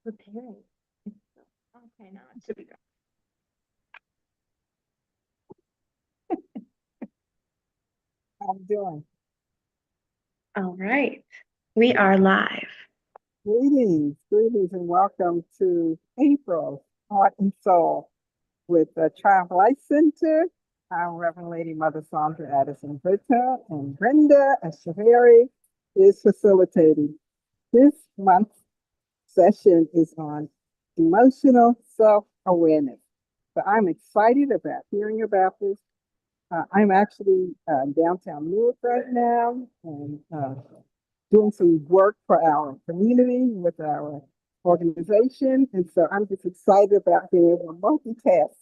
Preparing. Okay, now it should be good. How you doing? All right. We are live. Greetings, and welcome to April's Heart and Soul with the Triumph Life Center. I'm Reverend Lady Mother Sandra Addison Britta, and Brenda Echeverry is facilitating. This month's session is on emotional self-awareness. So I'm excited about hearing about this. I'm actually downtown Newark right now, and doing some work for our community with our organization. And so I'm just excited about being able to multitask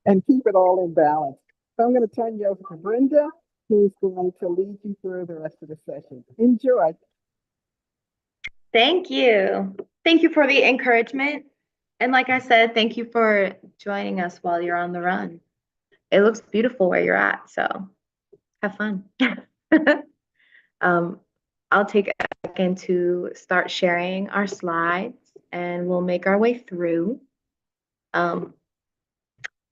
and keep it all in balance. So I'm going to turn you over to Brenda, who's going to lead you through the rest of the session. Enjoy. Thank you. Thank you for the encouragement. And like I said, thank you for joining us while you're on the run. It looks beautiful where you're at, so have fun. um, I'll take a second to start sharing our slides and we'll make our way through. Um,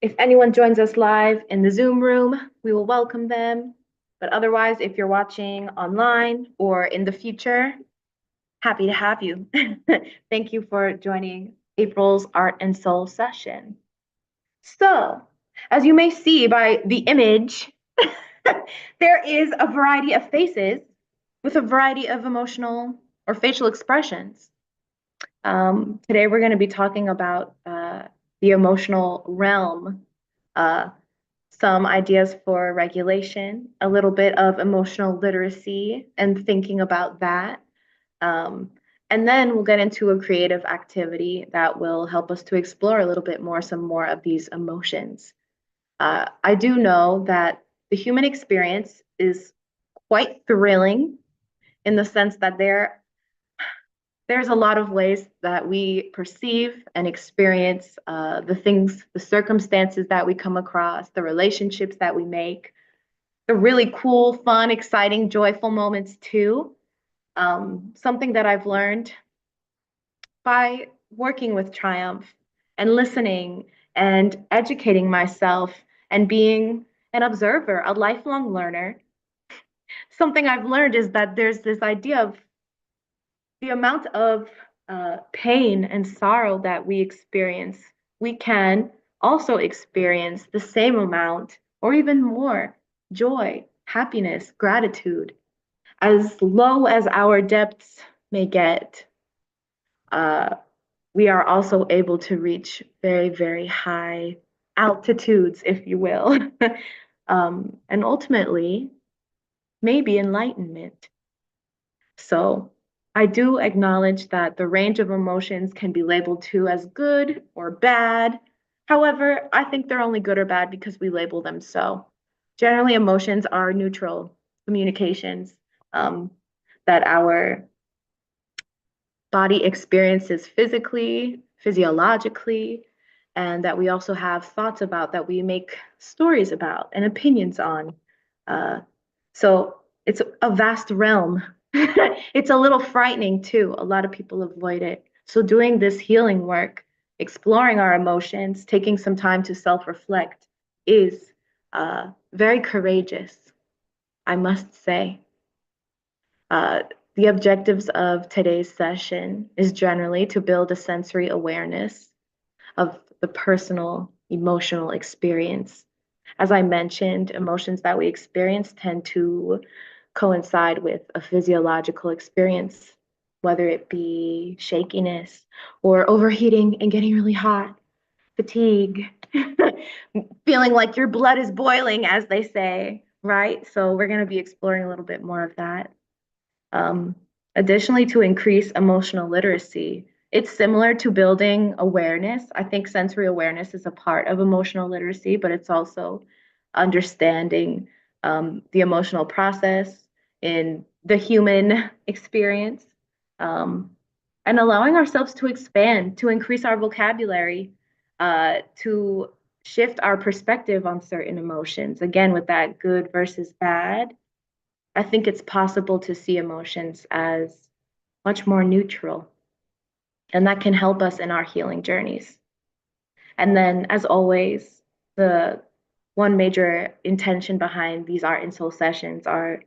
if anyone joins us live in the Zoom room, we will welcome them. But otherwise, if you're watching online or in the future, happy to have you. Thank you for joining April's Art and Soul session. So, as you may see by the image, there is a variety of faces with a variety of emotional or facial expressions. Today, we're going to be talking about the emotional realm, uh, some ideas for regulation, a little bit of emotional literacy and thinking about that. Um, and then we'll get into a creative activity that will help us to explore a little bit more, some more of these emotions. I do know that the human experience is quite thrilling in the sense that there's a lot of ways that we perceive and experience the things, the circumstances that we come across, the relationships that we make, the really cool, fun, exciting, joyful moments too. Something that I've learned by working with Triumph and listening and educating myself and being an observer, a lifelong learner. Something I've learned is that there's this idea of the amount of pain and sorrow that we experience, we can also experience the same amount or even more joy, happiness, gratitude. As low as our depths may get, uh, we are also able to reach very, very high altitudes, if you will, and ultimately, maybe enlightenment. So, I do acknowledge that the range of emotions can be labeled too as good or bad. However, I think they're only good or bad because we label them so. Generally, emotions are neutral communications um, that our body experiences physically, physiologically, and that we also have thoughts about, that we make stories about and opinions on. Uh, so it's a vast realm. It's a little frightening too. A lot of people avoid it. So doing this healing work, exploring our emotions, taking some time to self-reflect is very courageous, I must say. Uh, the objectives of today's session is generally to build a sensory awareness of the personal emotional experience. As I mentioned, emotions that we experience tend to coincide with a physiological experience, whether it be shakiness or overheating and getting really hot, fatigue, feeling like your blood is boiling, as they say, right? So, we're going to be exploring a little bit more of that. Um, Additionally, to increase emotional literacy, it's similar to building awareness. I think sensory awareness is a part of emotional literacy, but it's also understanding the emotional process in the human experience, um, and allowing ourselves to expand, to increase our vocabulary, to shift our perspective on certain emotions. Again, with that good versus bad, I think it's possible to see emotions as much more neutral. And that can help us in our healing journeys. And then, as always, the one major intention behind these Art and Soul sessions are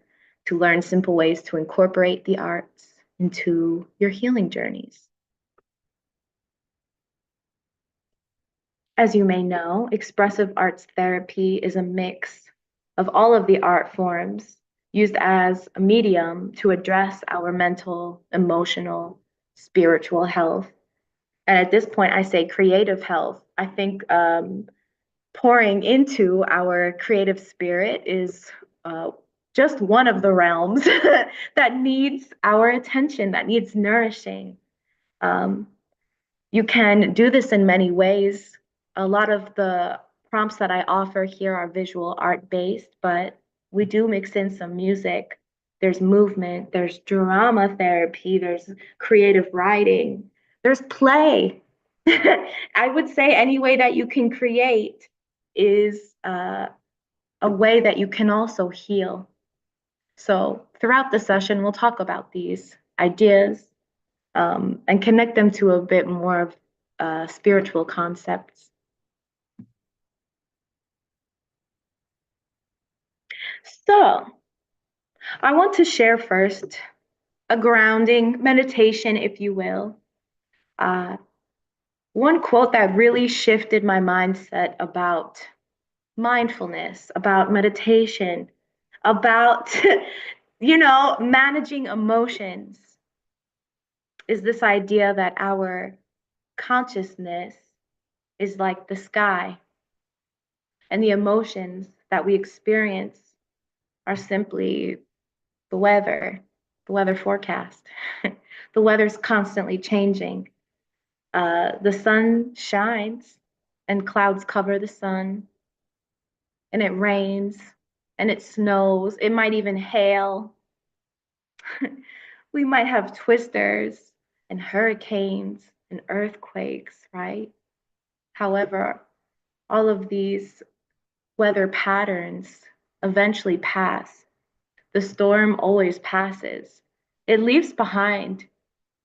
to learn simple ways to incorporate the arts into your healing journeys. As you may know, expressive arts therapy is a mix of all of the art forms used as a medium to address our mental, emotional, spiritual health. And at this point, I say creative health. I think pouring into our creative spirit is just one of the realms that needs our attention, that needs nourishing. Um, you can do this in many ways. A lot of the prompts that I offer here are visual art based, but we do mix in some music. There's movement, there's drama therapy, there's creative writing, there's play. I would say any way that you can create is a way that you can also heal. So throughout the session, we'll talk about these ideas and connect them to a bit more of spiritual concepts. So I want to share first a grounding meditation, if you will. Uh, One quote that really shifted my mindset about mindfulness, about meditation, about, managing emotions is this idea that our consciousness is like the sky, and the emotions that we experience are simply the weather forecast. The weather's constantly changing. The sun shines and clouds cover the sun, and it rains and it snows. It might even hail. We might have twisters and hurricanes and earthquakes, right? However, all of these weather patterns eventually pass. The storm always passes. It leaves behind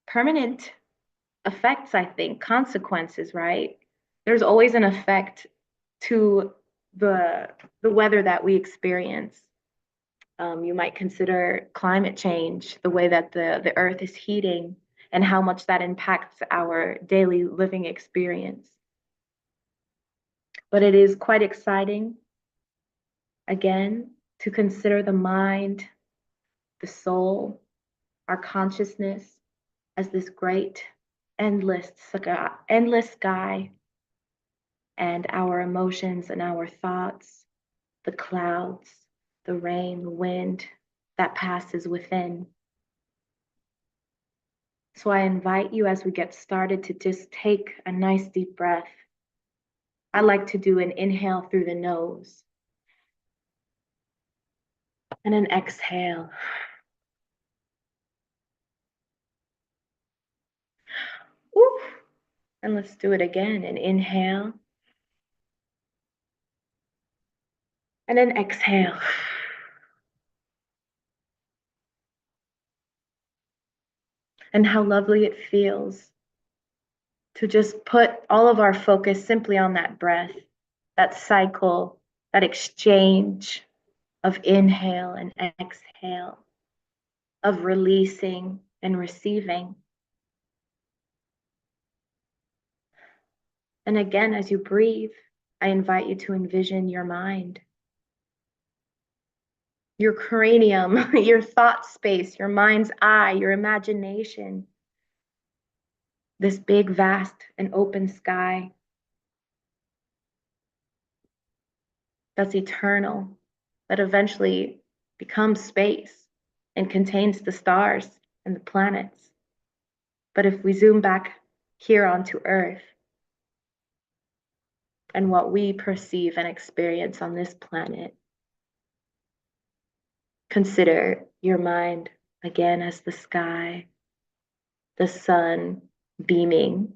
permanent effects, I think, consequences, right? There's always an effect to the weather that we experience. You might consider climate change, the way that the earth is heating, and how much that impacts our daily living experience. But it is quite exciting, again, to consider the mind, the soul, our consciousness as this great, endless sky, and our emotions and our thoughts, the clouds, the rain, the wind that passes within. So I invite you as we get started to just take a nice deep breath. I like to do an inhale through the nose and an exhale. Woo. And let's do it again. An inhale and an exhale. And how lovely it feels to just put all of our focus simply on that breath, that cycle, that exchange of inhale and exhale, of releasing and receiving. And again, as you breathe, I invite you to envision your mind, your cranium, your thought space, your mind's eye, your imagination, this big, vast, and open sky that's eternal, that eventually becomes space and contains the stars and the planets. But if we zoom back here onto Earth and what we perceive and experience on this planet, consider your mind again as the sky, the sun beaming.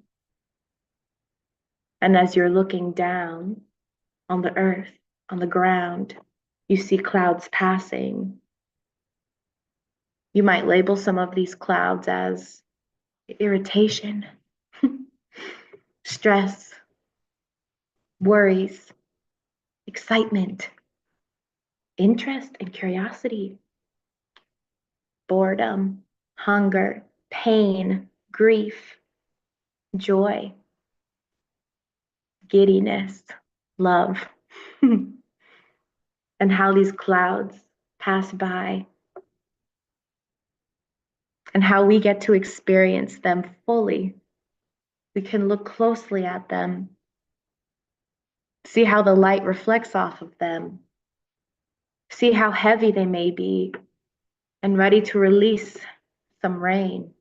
And as you're looking down on the earth, on the ground, you see clouds passing. You might label some of these clouds as irritation, stress, worries, excitement, interest and curiosity, boredom, hunger, pain, grief, joy, giddiness, love, and how these clouds pass by and how we get to experience them fully. We can look closely at them, see how the light reflects off of them, see how heavy they may be, and ready to release some rain.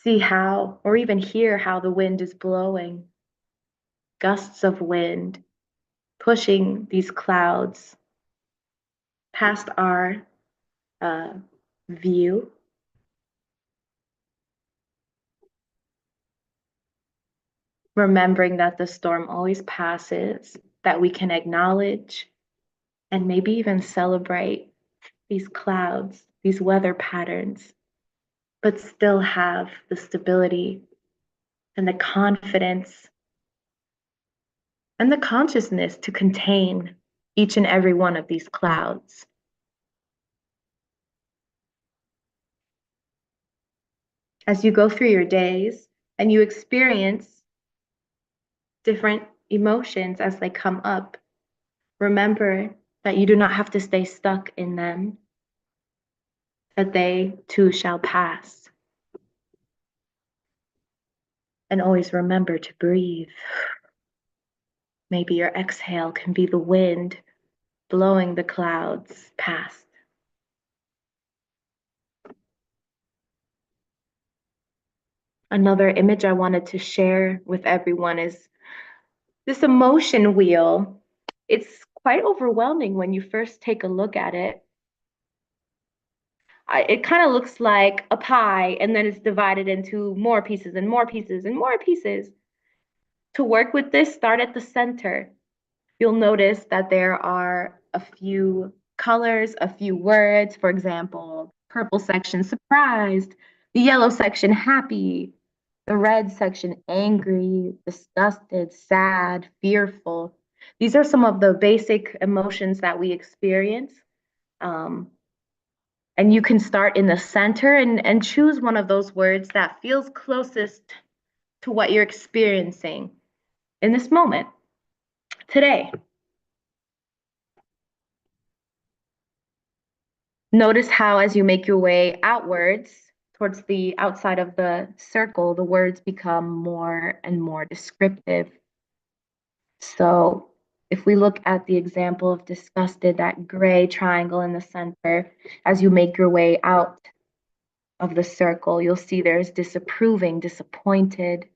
See how, or even hear how the wind is blowing, gusts of wind pushing these clouds past our view. Remembering that the storm always passes, that we can acknowledge and maybe even celebrate these clouds, these weather patterns, but still have the stability and the confidence and the consciousness to contain each and every one of these clouds. As you go through your days and you experience different emotions as they come up, remember that you do not have to stay stuck in them, that they too shall pass. And always remember to breathe. Maybe your exhale can be the wind blowing the clouds past. Another image I wanted to share with everyone is this emotion wheel. It's quite overwhelming when you first take a look at it. It kind of looks like a pie, and then it's divided into more pieces and more pieces and more pieces. To work with this, start at the center. You'll notice that there are a few colors, a few words. For example, purple section, surprised, the yellow section, happy, the red section, angry, disgusted, sad, fearful. These are some of the basic emotions that we experience. And you can start in the center and choose one of those words that feels closest to what you're experiencing in this moment today. Notice how as you make your way outwards towards the outside of the circle, the words become more and more descriptive. So if we look at the example of disgusted, that gray triangle in the center, as you make your way out of the circle, you'll see there's disapproving, disappointed,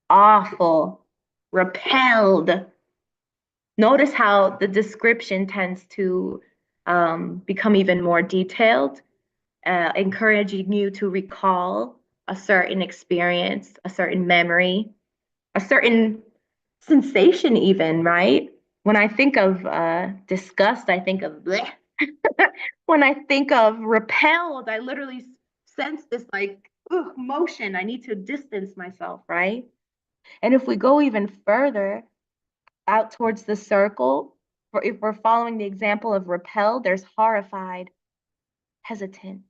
awful, repelled. Notice how the description tends to become even more detailed, encouraging you to recall a certain experience, a certain memory, a certain sensation, even, right? When I think of disgust, I think of bleh. When I think of repelled, I literally sense this like motion. I need to distance myself, right? And if we go even further out towards the circle, or if we're following the example of repelled, there's horrified, hesitant.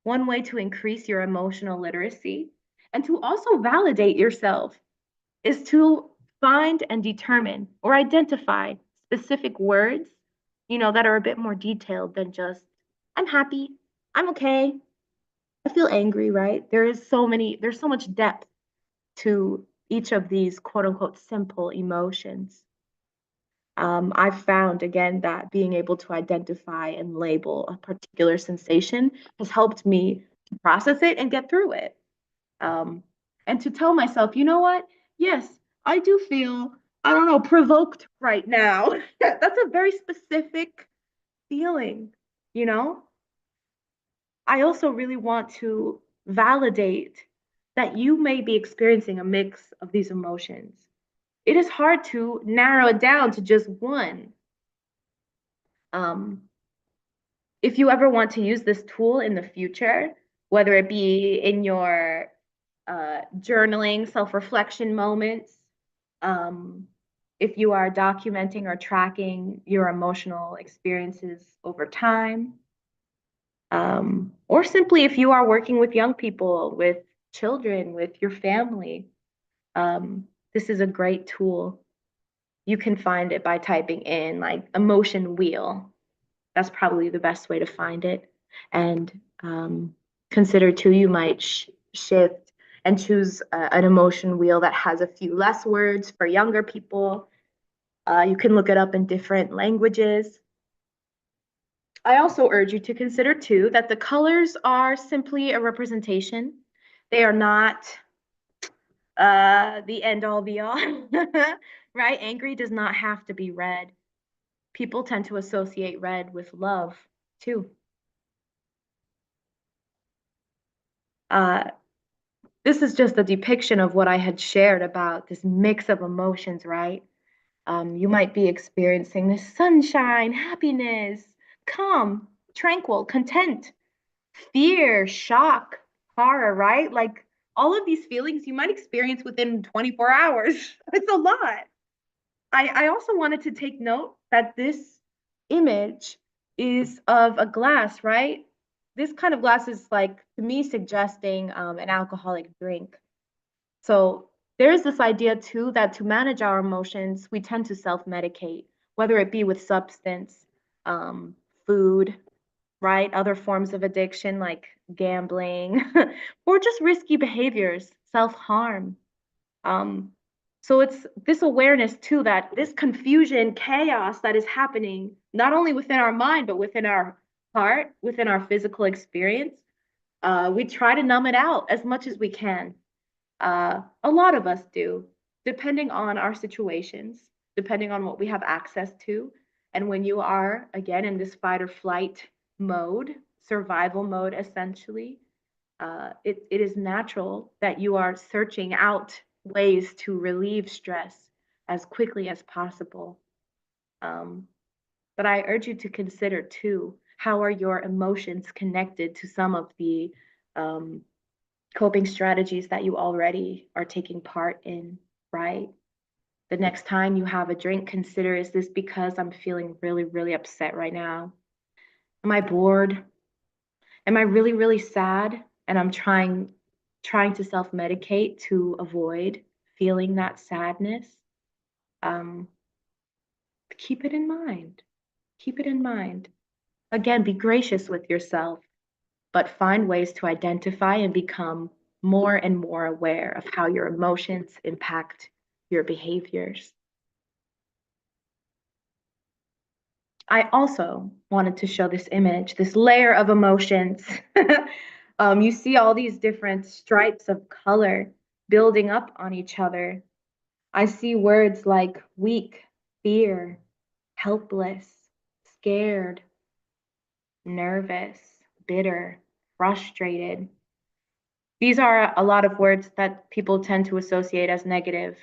One way to increase your emotional literacy and to also validate yourself is to find and determine or identify specific words, that are a bit more detailed than just, I'm happy, I'm okay, I feel angry, right? There's so much depth to each of these quote unquote simple emotions. I've found again that being able to identify and label a particular sensation has helped me to process it and get through it. Um, and to tell myself, you know what? Yes, I do feel, I don't know, provoked right now. That's a very specific feeling, you know? I also really want to validate that you may be experiencing a mix of these emotions. It is hard to narrow it down to just one. Um, if you ever want to use this tool in the future, whether it be in your journaling, self-reflection moments. Um, if you are documenting or tracking your emotional experiences over time, or simply if you are working with young people, with children, with your family, this is a great tool. You can find it by typing in like emotion wheel. That's probably the best way to find it. And consider too, you might shift and choose an emotion wheel that has a few less words for younger people. You can look it up in different languages. I also urge you to consider too that the colors are simply a representation. They are not the end all be all, right? Angry does not have to be red. People tend to associate red with love too. Uh, this is just a depiction of what I had shared about this mix of emotions, right? You might be experiencing this sunshine, happiness, calm, tranquil, content, fear, shock, horror, right? Like all of these feelings you might experience within 24 hours. It's a lot. I also wanted to take note that this image is of a glass, right? This kind of glass is like, to me, suggesting an alcoholic drink. So there's this idea too that to manage our emotions, we tend to self-medicate, whether it be with substance, um, food, right? Other forms of addiction like gambling, or just risky behaviors, self-harm. Um, so it's this awareness too that this confusion, chaos that is happening not only within our mind, but within our heart, within our physical experience, we try to numb it out as much as we can. A lot of us do, depending on our situations, depending on what we have access to. And when you are, again, in this fight or flight mode, survival mode, essentially, it is natural that you are searching out ways to relieve stress as quickly as possible. Um, but I urge you to consider too, how are your emotions connected to some of the um, coping strategies that you already are taking part in, right? The next time you have a drink, consider, is this because I'm feeling really, really upset right now? Am I bored? Am I really, really sad? And I'm trying to self-medicate to avoid feeling that sadness. Um, keep it in mind. Keep it in mind. Again, be gracious with yourself, but find ways to identify and become more and more aware of how your emotions impact your behaviors. I also wanted to show this image, this layer of emotions. You see all these different stripes of color building up on each other. I see words like weak, fear, helpless, scared, nervous, bitter, frustrated. These are a lot of words that people tend to associate as negative,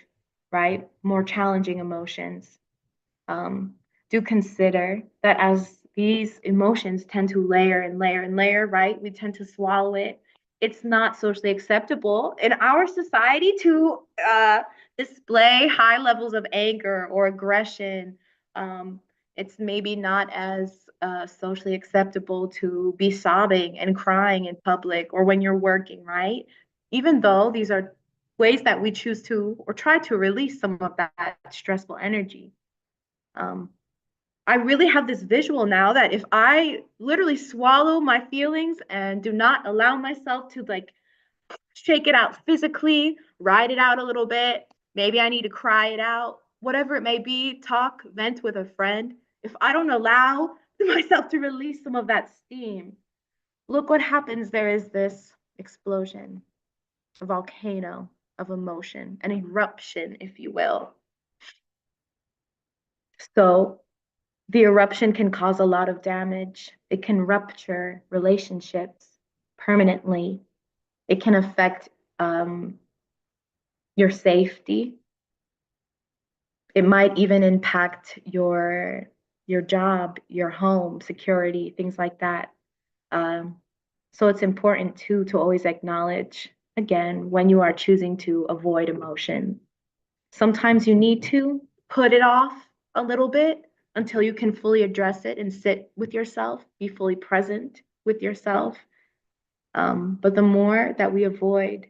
right? More challenging emotions. Um, do consider that as these emotions tend to layer and layer and layer, right? We tend to swallow it. It's not socially acceptable in our society to display high levels of anger or aggression. Um, it's maybe not as socially acceptable to be sobbing and crying in public or when you're working, right? Even though these are ways that we choose to or try to release some of that stressful energy. Um, I really have this visual now that if I literally swallow my feelings and do not allow myself to like shake it out physically, ride it out a little bit, maybe I need to cry it out, whatever it may be, talk, vent with a friend. If I don't allow myself to release some of that steam, look what happens. There is this explosion, a volcano of emotion, an eruption, if you will. So the eruption can cause a lot of damage. It can rupture relationships permanently. It can affect your safety. It might even impact your job, your home, security, things like that. Um, so it's important too to always acknowledge again, when you are choosing to avoid emotion. Sometimes you need to put it off a little bit until you can fully address it and sit with yourself, be fully present with yourself. But the more that we avoid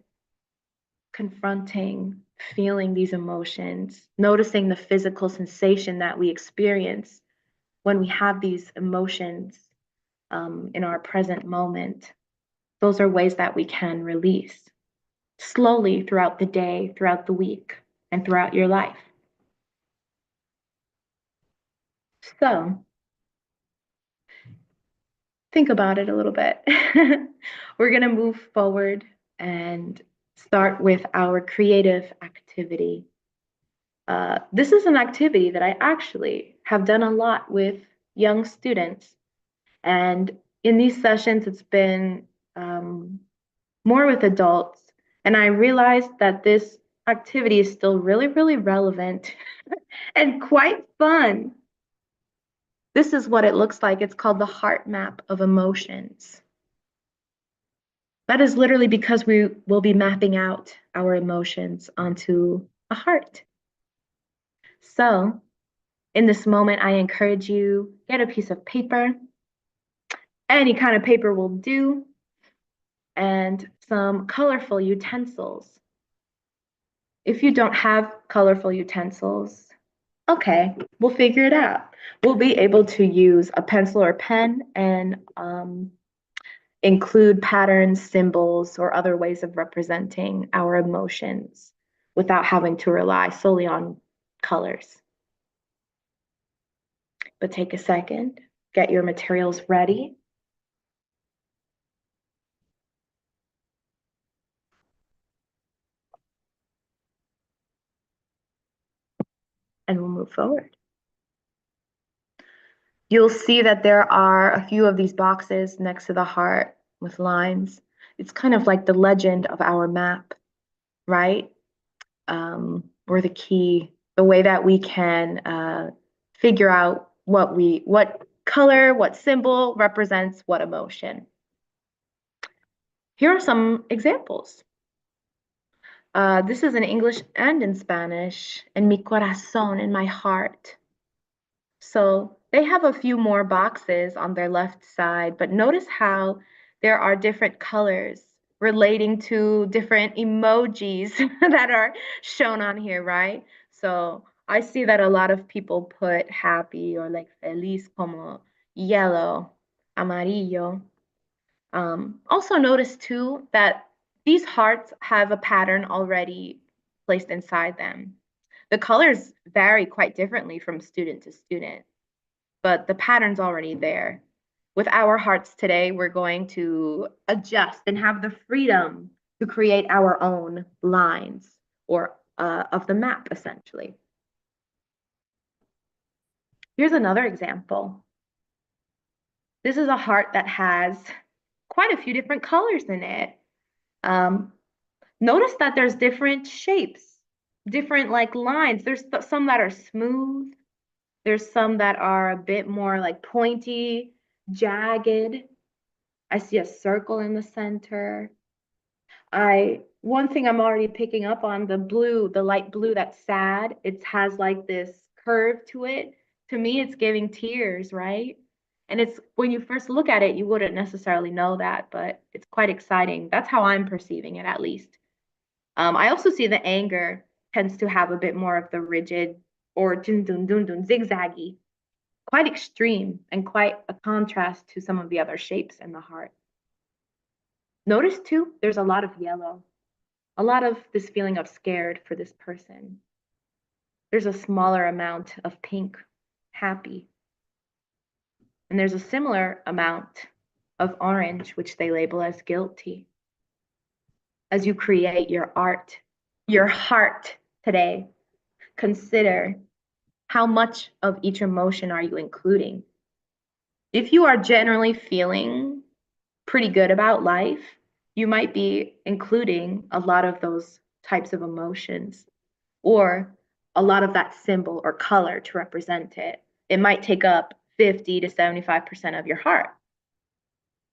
confronting, feeling these emotions, noticing the physical sensation that we experience when we have these emotions in our present moment, those are ways that we can release slowly throughout the day, throughout the week, and throughout your life. So, think about it a little bit. We're going to move forward and start with our creative activity. This is an activity that I actually have done a lot with young students. And in these sessions, it's been more with adults. And I realized that this activity is still really, really relevant and quite fun. This is what it looks like. It's called the heart map of emotions. That is literally because we will be mapping out our emotions onto a heart. So, in this moment, I encourage you get a piece of paper. Any kind of paper will do, and some colorful utensils. If you don't have colorful utensils, okay, we'll figure it out. We'll be able to use a pencil or pen and include patterns, symbols, or other ways of representing our emotions without having to rely solely on colors. But take a second, get your materials ready. And we'll move forward. You'll see that there are a few of these boxes next to the heart with lines. It's kind of like the legend of our map, right? Or the key, the way that we can figure out what color, what symbol represents what emotion. Here are some examples. This is in English and in Spanish, en mi corazón, in my heart. So they have a few more boxes on their left side, but notice how there are different colors relating to different emojis that are shown on here, right? So I see that a lot of people put happy or like feliz como yellow, amarillo. Also notice too that these hearts have a pattern already placed inside them. The colors vary quite differently from student to student, but the pattern's already there. With our hearts today, we're going to adjust and have the freedom to create our own lines or of the map, essentially. Here's another example. This is a heart that has quite a few different colors in it. Um, Notice that there's different shapes, different like lines. There's some that are smooth. There's some that are a bit more like pointy, jagged. I see a circle in the center. One thing I'm already picking up on, the blue, the light blue that's sad, it has like this curve to it. To me, it's giving tears, right? And it's when you first look at it, you wouldn't necessarily know that, but it's quite exciting. That's how I'm perceiving it, at least. I also see the anger tends to have a bit more of the rigid or dun dun dun dun zigzaggy, quite extreme and quite a contrast to some of the other shapes in the heart. Notice too, there's a lot of yellow, a lot of this feeling of scared for this person. There's a smaller amount of pink, happy. And there's a similar amount of orange, which they label as guilty. As you create your art, your heart today, consider how much of each emotion are you including? If you are generally feeling pretty good about life, you might be including a lot of those types of emotions or a lot of that symbol or color to represent it. It might take up 50 to 75% of your heart.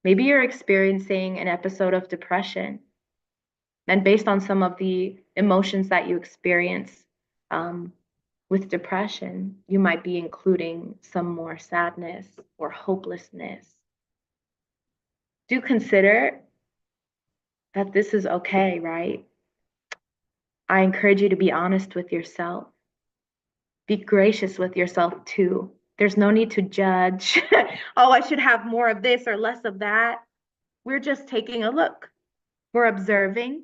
Maybe you're experiencing an episode of depression. And based on some of the emotions that you experience with depression, you might be including some more sadness or hopelessness. Do consider that this is okay, right? I encourage you to be honest with yourself. Be gracious with yourself too. There's no need to judge. Oh, I should have more of this or less of that. We're just taking a look. We're observing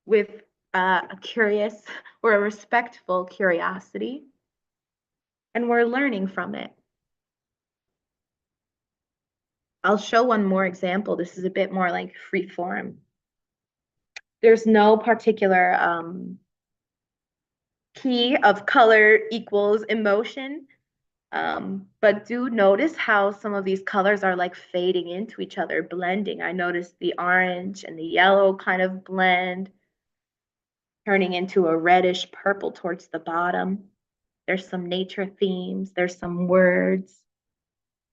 with a curious or a respectful curiosity, and we're learning from it. I'll show one more example. This is a bit more like free form. There's no particular key of color equals emotion. But do notice how some of these colors are like fading into each other, blending. I noticed the orange and the yellow kind of blend, turning into a reddish purple towards the bottom. There's some nature themes, there's some words.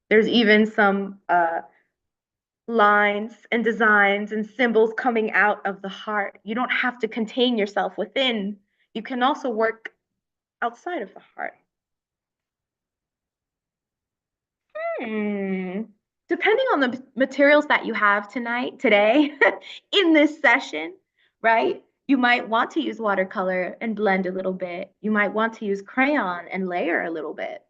There's even some lines and designs and symbols coming out of the heart. You don't have to contain yourself within. You can also work outside of the heart. Depending on the materials that you have today, in this session, right? You might want to use watercolor and blend a little bit. You might want to use crayon and layer a little bit.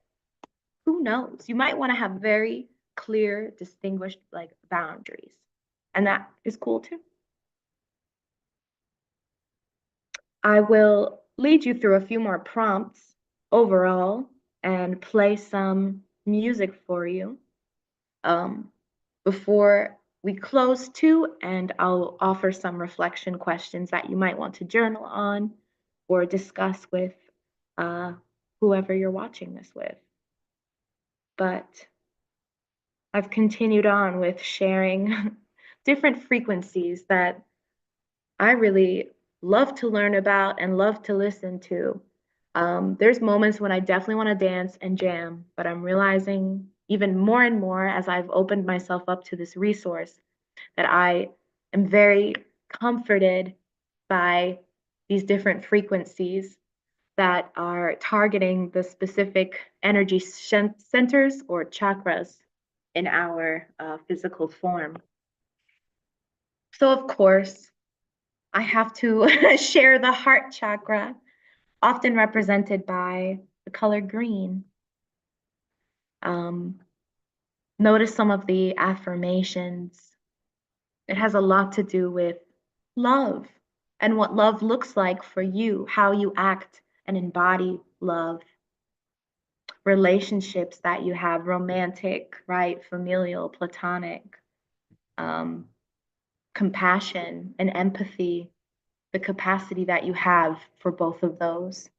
Who knows? You might want to have very clear, distinguished like boundaries. And that is cool too. I will lead you through a few more prompts overall and play some music for you before we close too, and I'll offer some reflection questions that you might want to journal on or discuss with whoever you're watching this with. But I've continued on with sharing different frequencies that I really love to learn about and love to listen to. There's moments when I definitely want to dance and jam, but I'm realizing even more and more as I've opened myself up to this resource that I am very comforted by these different frequencies that are targeting the specific energy centers or chakras in our physical form. So, of course, I have to share the heart chakra, often represented by the color green. Notice some of the affirmations. It has a lot to do with love and what love looks like for you, how you act and embody love. Relationships that you have, romantic, right, familial, platonic, compassion and empathy, the capacity that you have for both of those.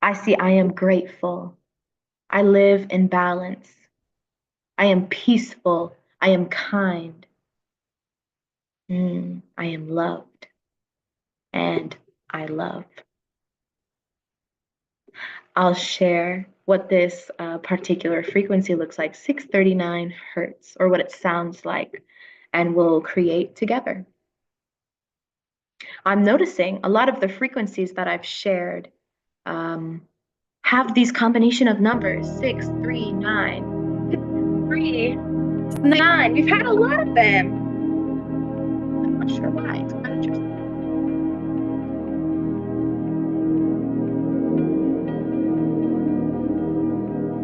I see I am grateful. I live in balance. I am peaceful. I am kind. I am loved. And I love. I'll share what this particular frequency looks like, 639 hertz, or what it sounds like, and we'll create together. I'm noticing a lot of the frequencies that I've shared have these combination of numbers, 6, 3, 9, 3, 9. We've had a lot of them. I'm not sure why. It's kind of interesting.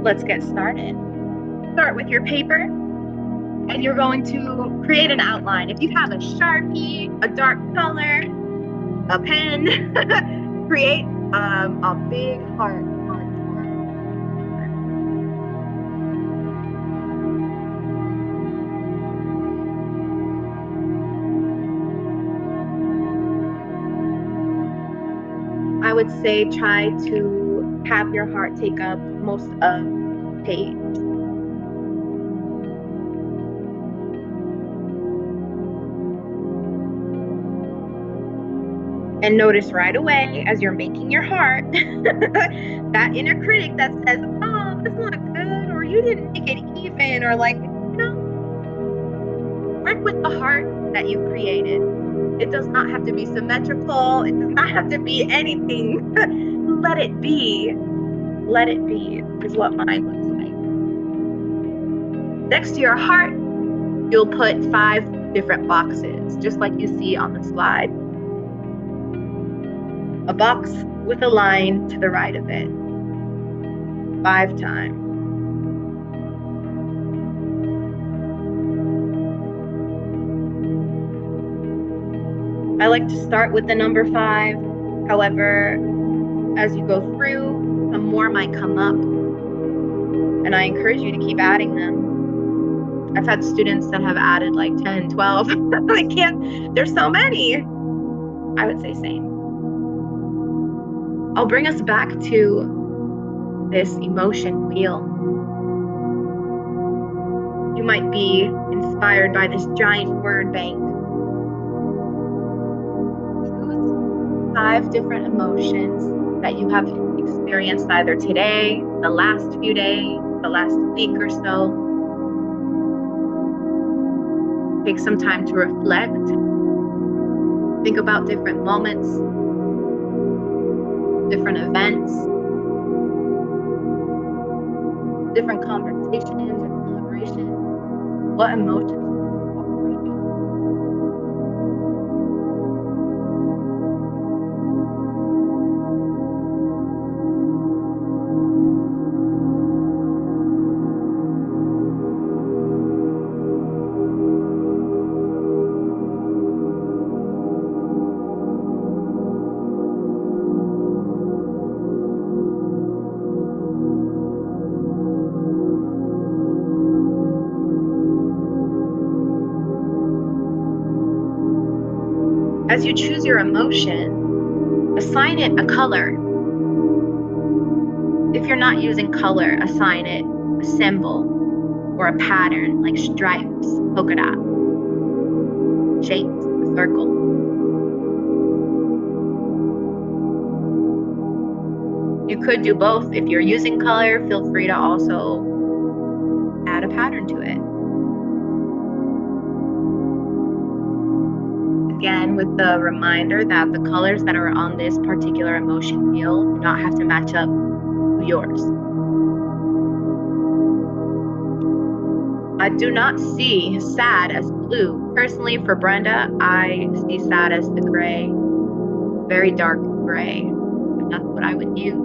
Let's get started. Start with your paper, and you're going to create an outline. If you have a Sharpie, a dark color, a pen, create a big heart contour. I would say try to have your heart take up most of the page. And notice right away as you're making your heart, that inner critic that says, oh, this is not good, or you didn't make it even, or like, work with the heart that you created. It does not have to be symmetrical. It does not have to be anything. Let it be. Let it be is what mine looks like. Next to your heart, you'll put 5 different boxes, just like you see on the slide. A box with a line to the right of it. 5 times. I like to start with the number 5. However, as you go through, some more might come up. And I encourage you to keep adding them. I've had students that have added like 10, 12. I can't, there's so many. I would say same. I'll bring us back to this emotion wheel. You might be inspired by this giant word bank. Choose 5 different emotions that you have experienced either today, the last few days, the last week or so. Take some time to reflect. Think about different moments, different events, different conversations or celebrations. What emotions are you? As you choose your emotion, assign it a color. If you're not using color, assign it a symbol or a pattern like stripes, polka dot, shapes, a circle. You could do both. If you're using color, feel free to also add a pattern to it. Again, with the reminder that the colors that are on this particular emotion wheel do not have to match up with yours. I do not see sad as blue. Personally, for Brenda, I see sad as the gray, very dark gray. That's what I would use.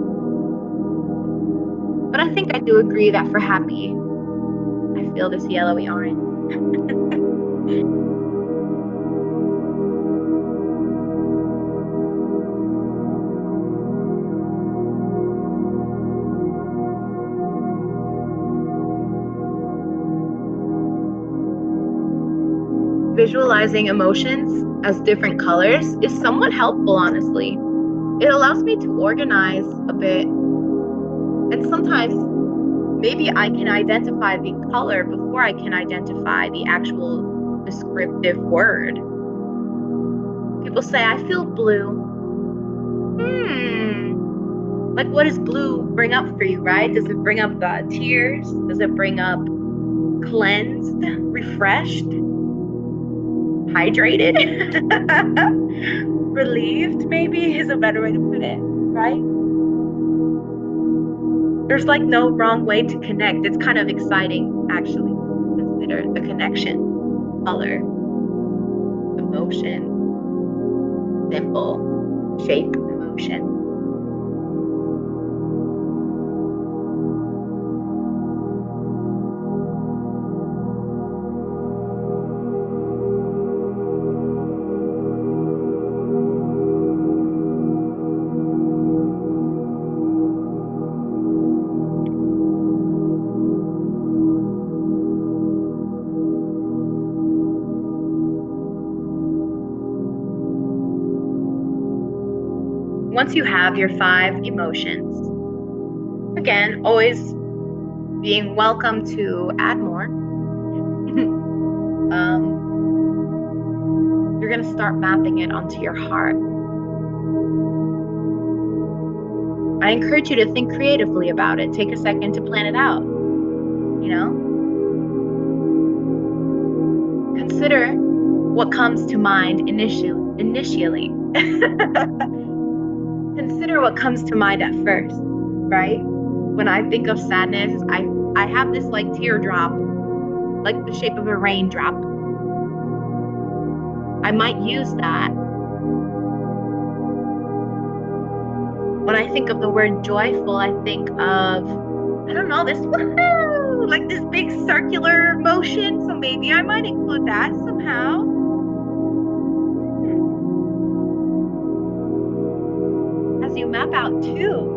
But I think I do agree that for happy, I feel this yellowy orange. Visualizing emotions as different colors is somewhat helpful, honestly. It allows me to organize a bit. And sometimes maybe I can identify the color before I can identify the actual descriptive word. People say, I feel blue. Like, what does blue bring up for you, right? Does it bring up the tears? Does it bring up cleansed, refreshed, hydrated, relieved, maybe is a better way to put it, right? There's like no wrong way to connect. It's kind of exciting, actually. Consider the connection, color, emotion, symbol, shape, emotion. Once you have your 5 emotions, again, always being welcome to add more, you're going to start mapping it onto your heart. I encourage you to think creatively about it. Take a second to plan it out, you know? Consider what comes to mind initially. Consider what comes to mind at first, right? When I think of sadness, I have this like teardrop, like the shape of a raindrop. I might use that. When I think of the word joyful, I think of, I don't know, this woohoo, like this big circular motion. So maybe I might include that somehow. As you map out too,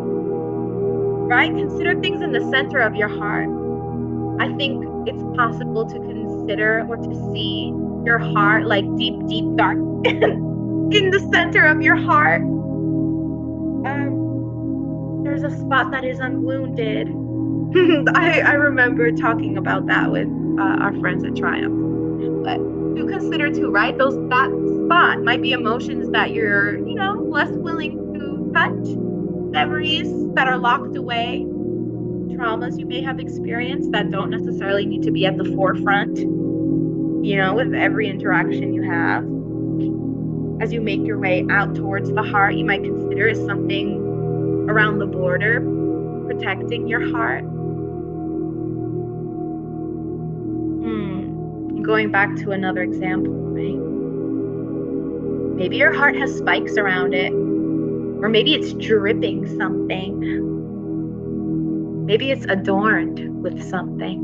right? Consider things in the center of your heart. I think it's possible to consider or to see your heart like deep, deep, dark in the center of your heart. There's a spot that is unwounded. I remember talking about that with our friends at Triumph. But to consider too, right? That spot might be emotions that you're, less willing to touch, memories that are locked away, traumas you may have experienced that don't necessarily need to be at the forefront, with every interaction you have. As you make your way out towards the heart, you might consider is something around the border protecting your heart. Going back to another example, right? Maybe your heart has spikes around it, or maybe it's dripping something. Maybe it's adorned with something.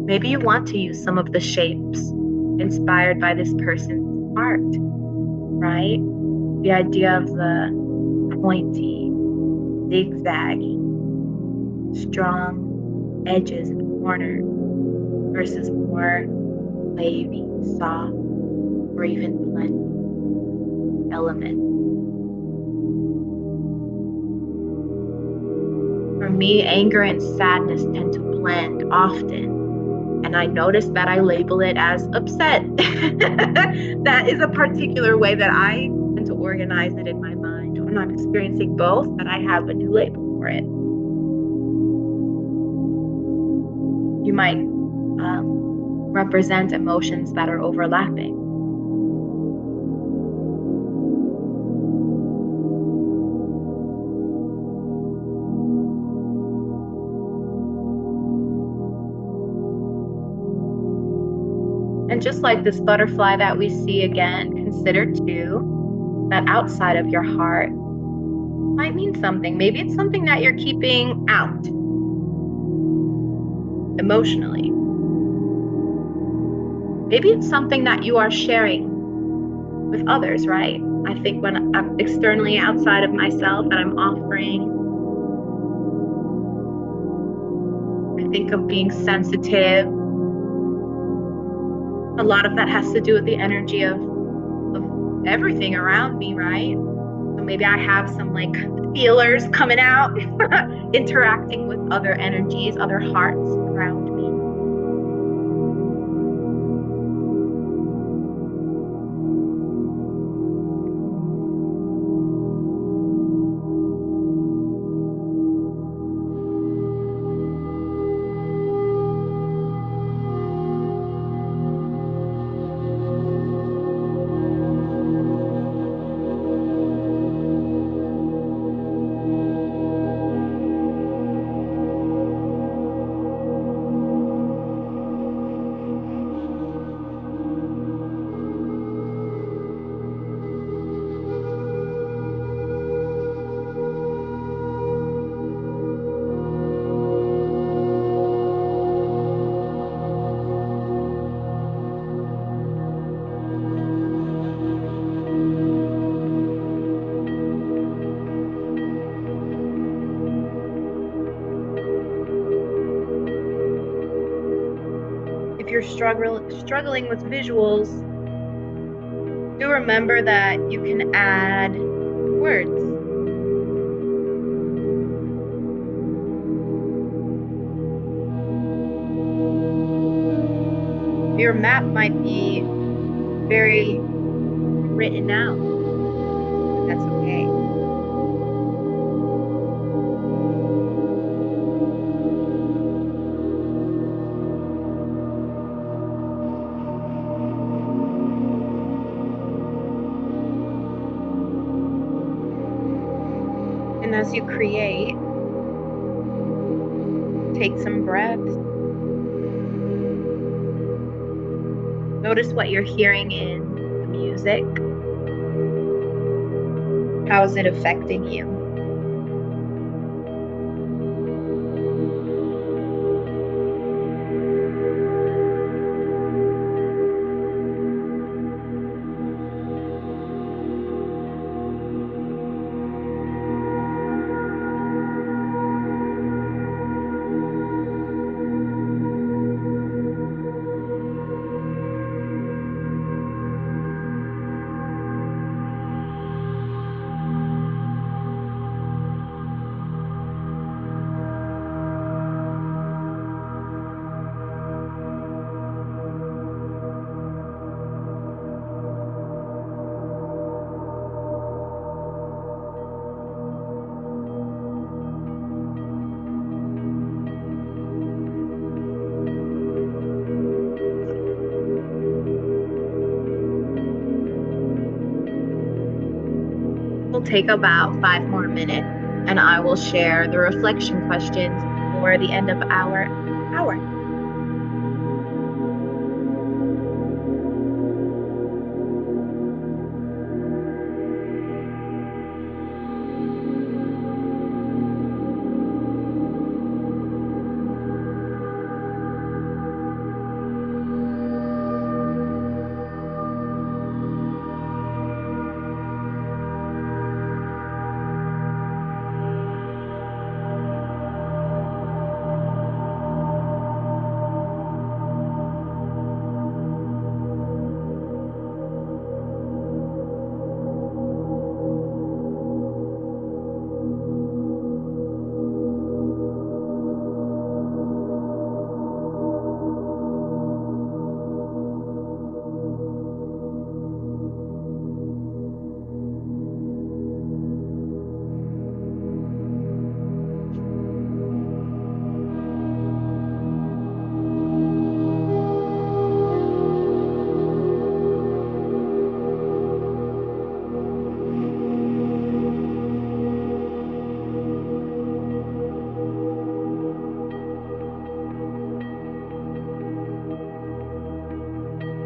Maybe you want to use some of the shapes inspired by this person's art, right? The idea of the pointy, zigzaggy, strong edges and corners versus more wavy, soft, or even blended elements. For me, anger and sadness tend to blend often. And I notice that I label it as upset. That is a particular way that I tend to organize it in my mind. When I'm experiencing both, that I have a new label for it. You might represent emotions that are overlapping. And just like this butterfly that we see again, consider too that outside of your heart might mean something. Maybe it's something that you're keeping out emotionally. Maybe it's something that you are sharing with others, right? I think when I'm externally outside of myself that I'm offering, I think of being sensitive. A lot of that has to do with the energy of everything around me, right? So maybe I have some like feelers coming out, interacting with other energies, other hearts around me. If you're struggling with visuals, do remember that you can add words. Your map might be very written out. That's okay. And as you create, take some breaths. Notice what you're hearing in the music. How is it affecting you? We'll take about 5 more minutes and I will share the reflection questions for the end of our hour.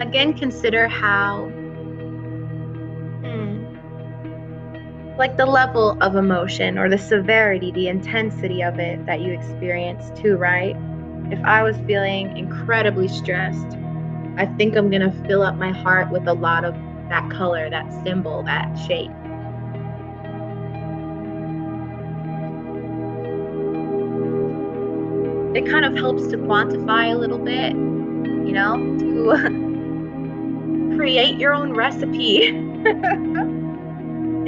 Again, consider how, like the level of emotion or the severity, the intensity of it that you experience too, right? If I was feeling incredibly stressed, I think I'm gonna fill up my heart with a lot of that color, that symbol, that shape. It kind of helps to quantify a little bit, to create your own recipe.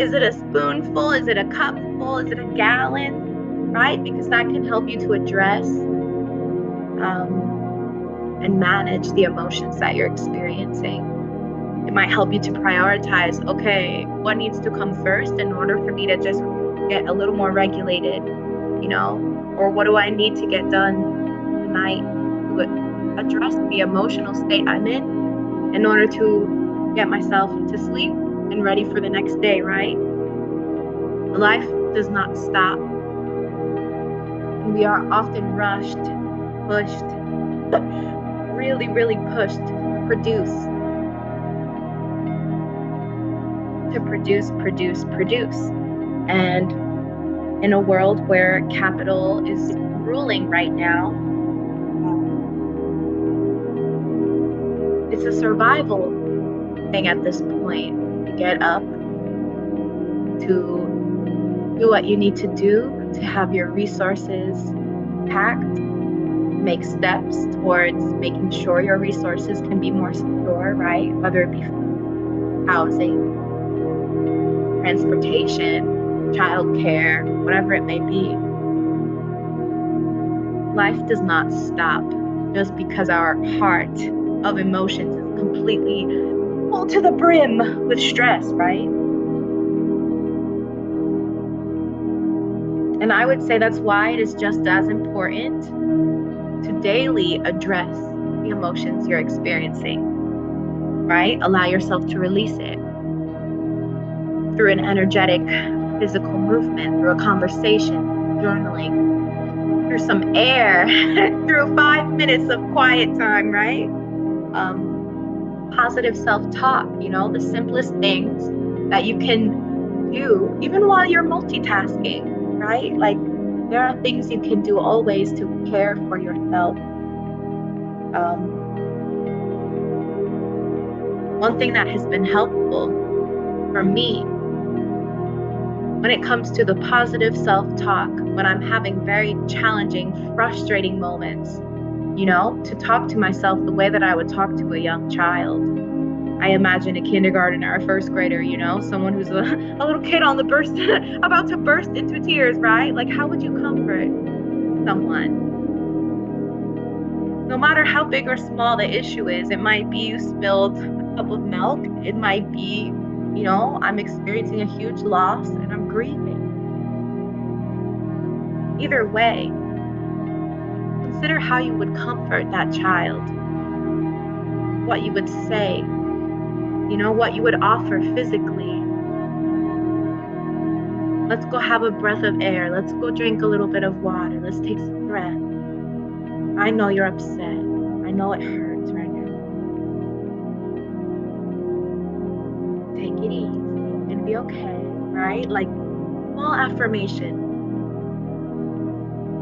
Is it a spoonful? Is it a cupful? Is it a gallon? Right? Because that can help you to address and manage the emotions that you're experiencing. It might help you to prioritize, okay, what needs to come first in order for me to just get a little more regulated, or what do I need to get done tonight to address the emotional state I'm in order to get myself to sleep and ready for the next day, right? Life does not stop. We are often rushed, pushed, really, really pushed to produce. And in a world where capital is ruling right now, it's a survival thing at this point. To get up, to do what you need to do to have your resources packed, make steps towards making sure your resources can be more secure, right? Whether it be food, housing, transportation, childcare, whatever it may be. Life does not stop just because our heart of emotions is completely full to the brim with stress, right? And I would say that's why it is just as important to daily address the emotions you're experiencing, right? Allow yourself to release it through an energetic physical movement, through a conversation, journaling, through some air, through 5 minutes of quiet time, right? Positive self-talk, the simplest things that you can do, even while you're multitasking, right? Like there are things you can do always to care for yourself. One thing that has been helpful for me when it comes to the positive self-talk, when I'm having very challenging, frustrating moments, to talk to myself the way that I would talk to a young child. I imagine a kindergartner or a first grader, someone who's a little kid on the burst, about to burst into tears, right? Like, how would you comfort someone? No matter how big or small the issue is, it might be you spilled a cup of milk. It might be, I'm experiencing a huge loss and I'm grieving. Either way, consider how you would comfort that child, what you would say, what you would offer physically. Let's go have a breath of air. Let's go drink a little bit of water. Let's take some breath. I know you're upset. I know it hurts right now. Take it easy. It's gonna be okay, right? Like small affirmation.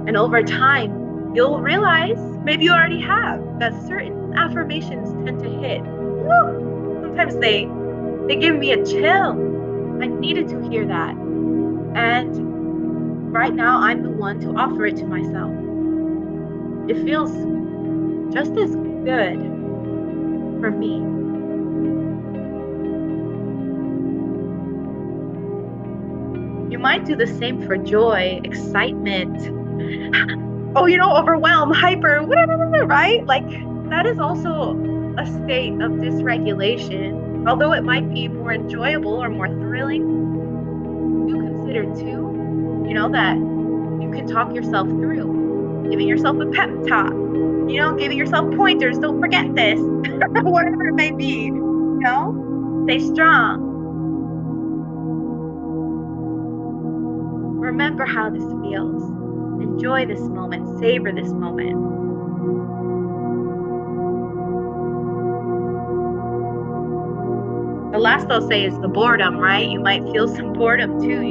And over time, you'll realize, maybe you already have, that certain affirmations tend to hit. Sometimes they give me a chill. I needed to hear that. And right now, I'm the one to offer it to myself. It feels just as good for me. You might do the same for joy, excitement, overwhelm, hyper, whatever, right? Like that is also a state of dysregulation. Although it might be more enjoyable or more thrilling, you consider too, that you can talk yourself through, giving yourself a pep talk, giving yourself pointers, don't forget this, whatever it may be, stay strong. Remember how this feels. Enjoy this moment, savor this moment. The last I'll say is the boredom, right? You might feel some boredom too.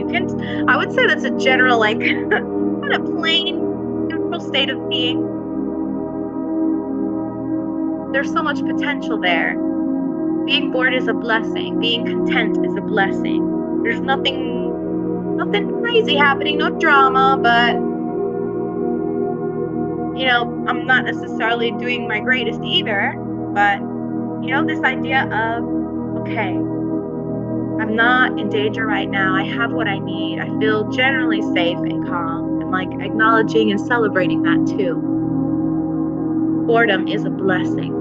I would say that's a general, like, kind of plain, neutral state of being. There's so much potential there. Being bored is a blessing. Being content is a blessing. There's nothing crazy happening, no drama, but I'm not necessarily doing my greatest either. But this idea of, okay, I'm not in danger right now. I have what I need. I feel generally safe and calm, and like acknowledging and celebrating that too. Boredom is a blessing.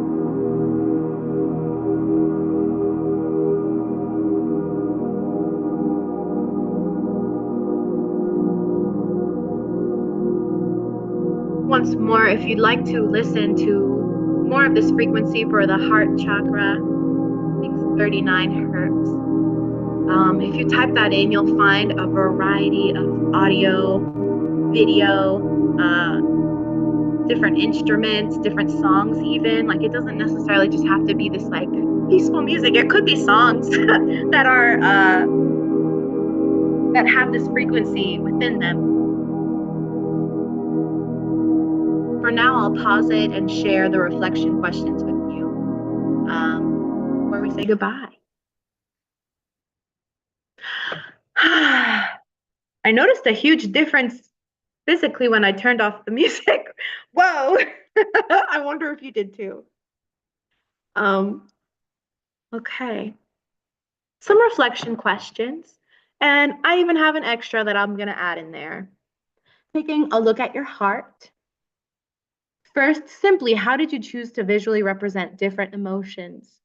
Once more, if you'd like to listen to more of this frequency for the heart chakra, I think it's 39 hertz. If you type that in, you'll find a variety of audio, video, different instruments, different songs even. Like it doesn't necessarily just have to be this like peaceful music. It could be songs that are that have this frequency within them. For now, I'll pause it and share the reflection questions with you where we say goodbye. I noticed a huge difference physically when I turned off the music. Whoa! I wonder if you did too. Okay. Some reflection questions. And I even have an extra that I'm going to add in there. Taking a look at your heart. First, simply, how did you choose to visually represent different emotions?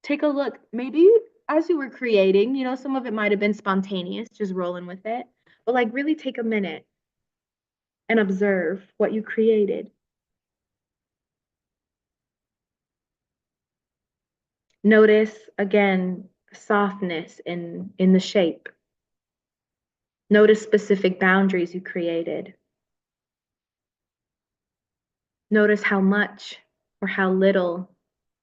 Take a look, maybe as you were creating, some of it might have been spontaneous, just rolling with it, but like really take a minute and observe what you created. Notice, again, softness in the shape. Notice specific boundaries you created. Notice how much or how little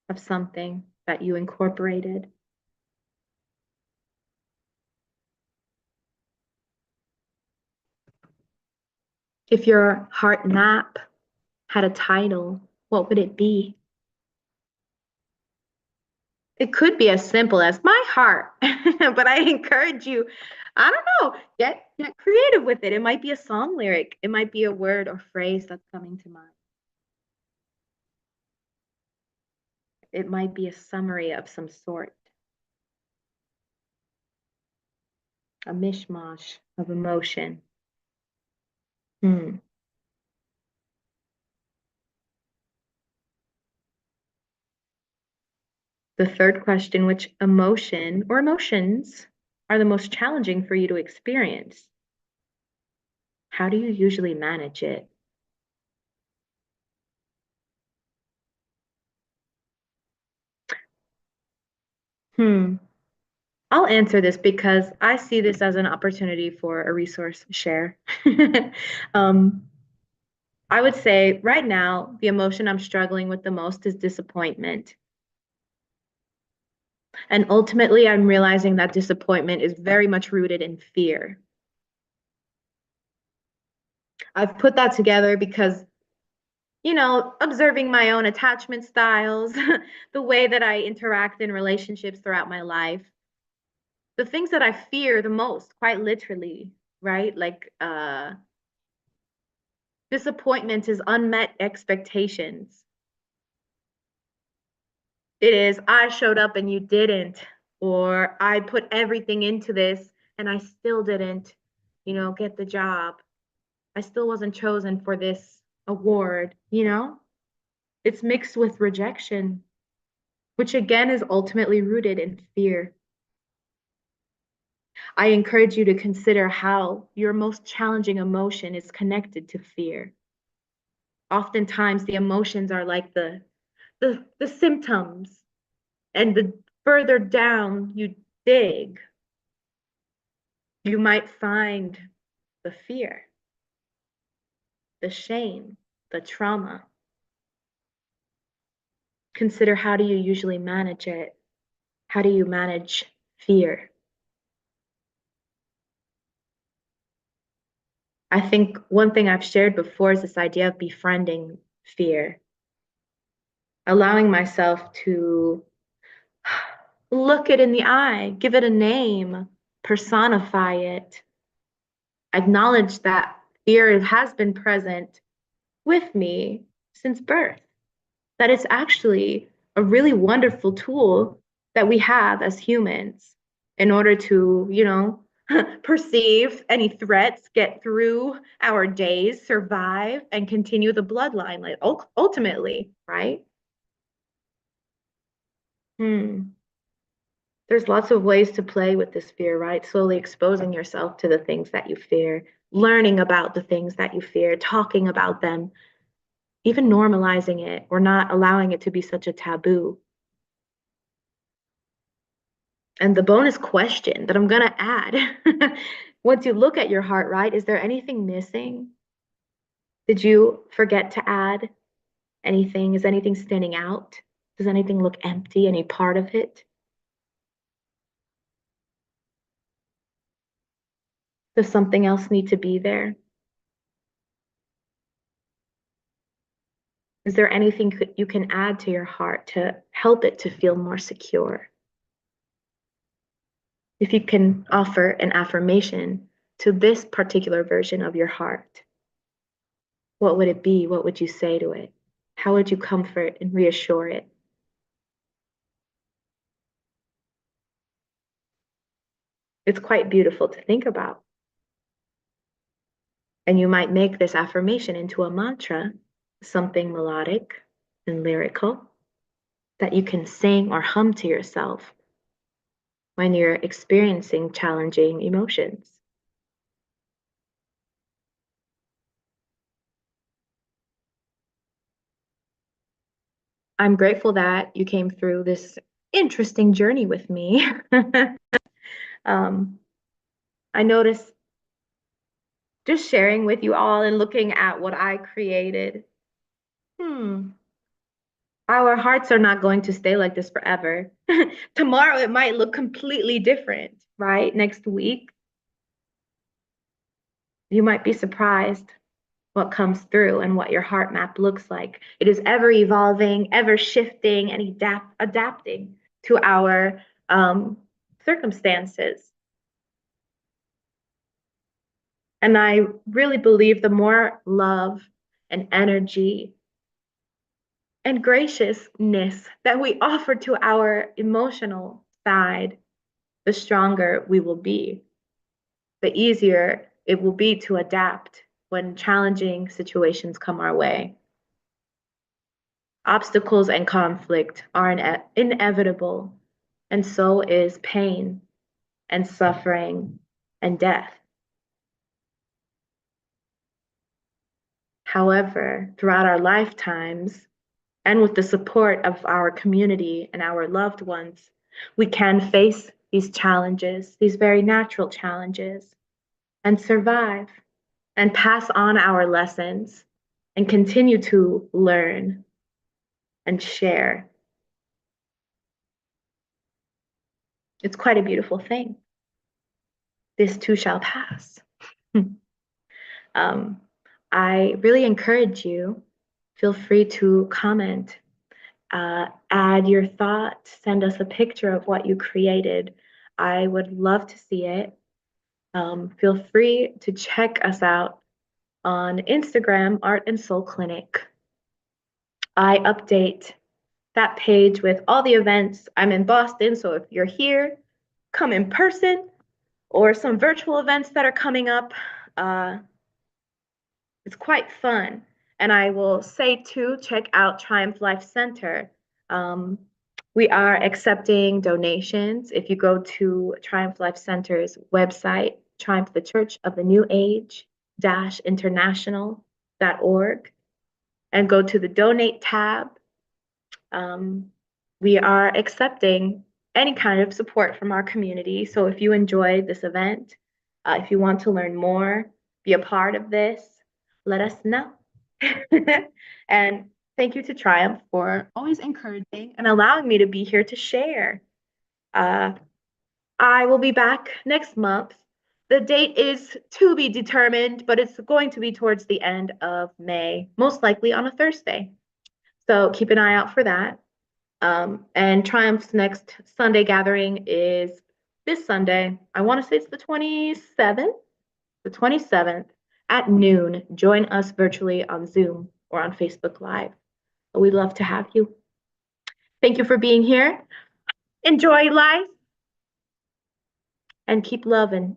of something that you incorporated. If your heart map had a title, what would it be? It could be as simple as my heart, but I encourage you, I don't know, get creative with it. It might be a song lyric, it might be a word or phrase that's coming to mind. It might be a summary of some sort, a mishmash of emotion. Hmm. The third question, which emotion or emotions are the most challenging for you to experience? How do you usually manage it? Hmm. I'll answer this because I see this as an opportunity for a resource share. um, I would say right now, the emotion I'm struggling with the most is disappointment. And ultimately, I'm realizing that disappointment is very much rooted in fear. I've put that together because, observing my own attachment styles, the way that I interact in relationships throughout my life, the things that I fear the most, quite literally, right? Like disappointment is unmet expectations. It is, I showed up and you didn't, or I put everything into this and I still didn't, get the job. I still wasn't chosen for this award. It's mixed with rejection, which again is ultimately rooted in fear. I encourage you to consider how your most challenging emotion is connected to fear. Oftentimes the emotions are like the symptoms, and the further down you dig, you might find the fear, the shame, the trauma. Consider, how do you usually manage it? How do you manage fear? I think one thing I've shared before is this idea of befriending fear, allowing myself to look it in the eye, give it a name, personify it, acknowledge that fear has been present with me since birth, that it's actually a really wonderful tool that we have as humans in order to, perceive any threats, get through our days, survive, and continue the bloodline, like ultimately, right? Hmm. There's lots of ways to play with this fear, right? Slowly exposing yourself to the things that you fear, learning about the things that you fear, talking about them, even normalizing it or not allowing it to be such a taboo. And the bonus question that I'm going to add once you look at your heart, right? Is there anything missing? Did you forget to add anything? Is anything standing out? Does anything look empty? Any part of it? Does something else need to be there? Is there anything you can add to your heart to help it to feel more secure? If you can offer an affirmation to this particular version of your heart, what would it be? What would you say to it? How would you comfort and reassure it? It's quite beautiful to think about. And you might make this affirmation into a mantra, something melodic and lyrical that you can sing or hum to yourself when you're experiencing challenging emotions. I'm grateful that you came through this interesting journey with me. um, I noticed just sharing with you all and looking at what I created. Our hearts are not going to stay like this forever. Tomorrow it might look completely different, right? Next week, you might be surprised what comes through and what your heart map looks like. It is ever evolving, ever shifting, and adapting to our circumstances. And I really believe the more love and energy and graciousness that we offer to our emotional side, the stronger we will be, the easier it will be to adapt when challenging situations come our way. Obstacles and conflict are inevitable, and so is pain and suffering and death. However, throughout our lifetimes, and with the support of our community and our loved ones, we can face these challenges, these very natural challenges, and survive and pass on our lessons and continue to learn and share. It's quite a beautiful thing. This too shall pass. um, I really encourage you, feel free to comment, add your thoughts, send us a picture of what you created. I would love to see it. Feel free to check us out on Instagram, Art and Soul Clinic. I update that page with all the events. I'm in Boston, so if you're here, come in person or some virtual events that are coming up. It's quite fun. And I will say too, check out Triumph Life Center. We are accepting donations. If you go to Triumph Life Center's website, Triumph the Church of the New Age international.org, and go to the donate tab, we are accepting any kind of support from our community. So if you enjoy this event, if you want to learn more, be a part of this, let us know. And thank you to Triumph for always encouraging and allowing me to be here to share. I will be back next month. The date is to be determined, but it's going to be towards the end of May, most likely on a Thursday. So keep an eye out for that. And Triumph's next Sunday gathering is this Sunday. I want to say it's the 27th, the 27th at noon. Join us virtually on Zoom or on Facebook Live. We'd love to have you. Thank you for being here. Enjoy life and keep loving.